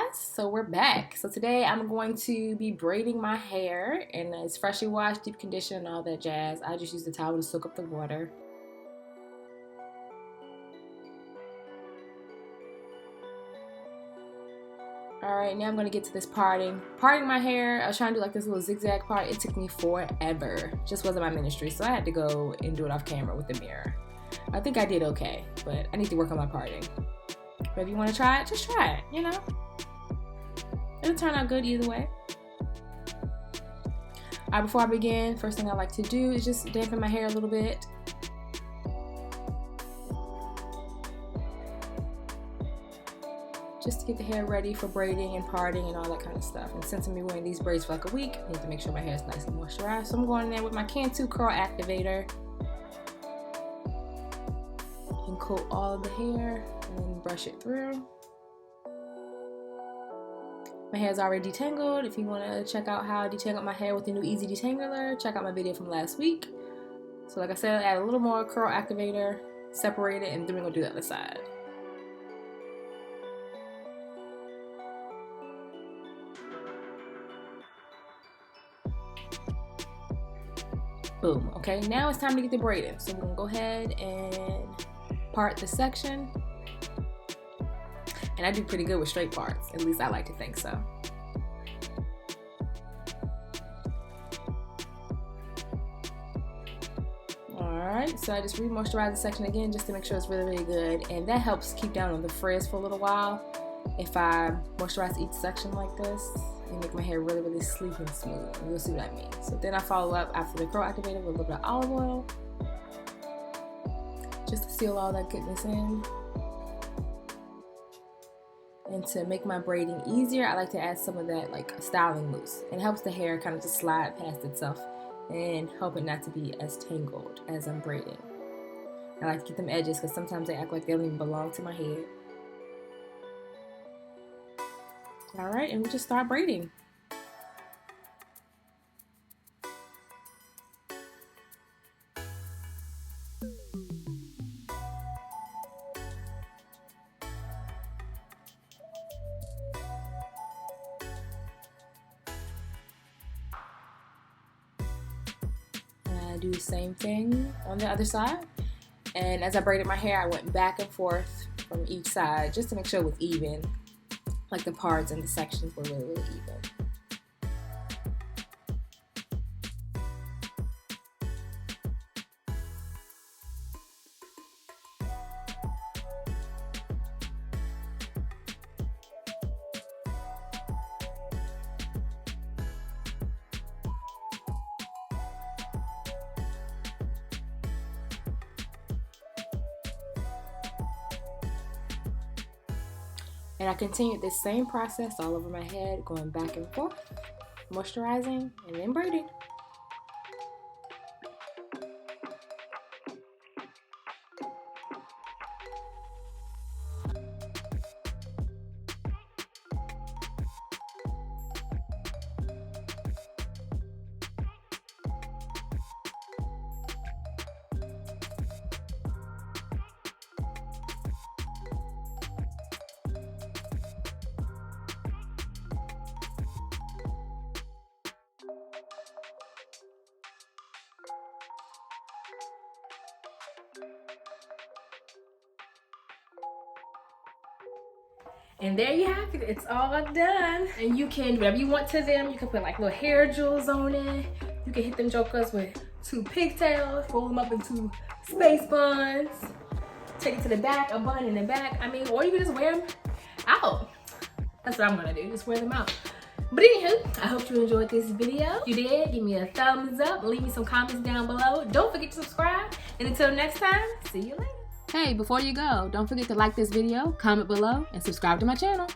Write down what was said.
guys, so we're back. So today I'm going to be braiding my hair, and it's freshly washed, deep conditioned, and all that jazz. I just use the towel to soak up the water. Alright, now I'm going to get to this parting my hair. I was trying to do like this little zigzag part. It took me forever. Just wasn't my ministry, so I had to go and do it off camera with the mirror. I think I did okay, but I need to work on my parting. But if you want to try it, just try it, you know? It'll turn out good either way. Alright, before I begin, first thing I like to do is just dampen my hair a little bit. Just to get the hair ready for braiding and parting and all that kind of stuff. And since I'm been wearing these braids for like a week, I need to make sure my hair is nice and moisturized. So I'm going in there with my Cantu Curl Activator. And coat all of the hair and then brush it through. My hair is already detangled. If you want to check out how I detangled my hair with the new Easy Detangler, check out my video from last week. So like I said, add a little more curl activator, separate it, and then we're going to do the other side. Boom. Okay, now it's time to get the braiding. So we're going to go ahead and part the section. And I do pretty good with straight parts. At least I like to think so. Alright, so I just re-moisturize the section again just to make sure it's really, really good. And that helps keep down on the frizz for a little while. If I moisturize each section like this, and make my hair really, really sleek and smooth. And you'll see what I mean. So then I follow up after the curl activator with a little bit of olive oil. Just to seal all that goodness in. And to make my braiding easier, I like to add some of that like styling mousse. It helps the hair kind of just slide past itself and help it not to be as tangled as I'm braiding. I like to get them edges because sometimes they act like they don't even belong to my head. Alright, and we just start braiding. I do the same thing on the other side. And as I braided my hair, I went back and forth from each side just to make sure it was even. Like the parts and the sections were really, really even. And I continued this same process all over my head, going back and forth, moisturizing, and then braiding. And there you have it, it's all done. And you can do whatever you want to them. You can put like little hair jewels on it. You can hit them jokers with 2 pigtails, roll them up into space buns, take it to the back, a bun in the back. I mean, or you can just wear them out. That's what I'm gonna do, just wear them out. But anywho, I hope you enjoyed this video. If you did, give me a thumbs up, leave me some comments down below. Don't forget to subscribe, and until next time, see you later. Hey, before you go, don't forget to like this video, comment below, and subscribe to my channel.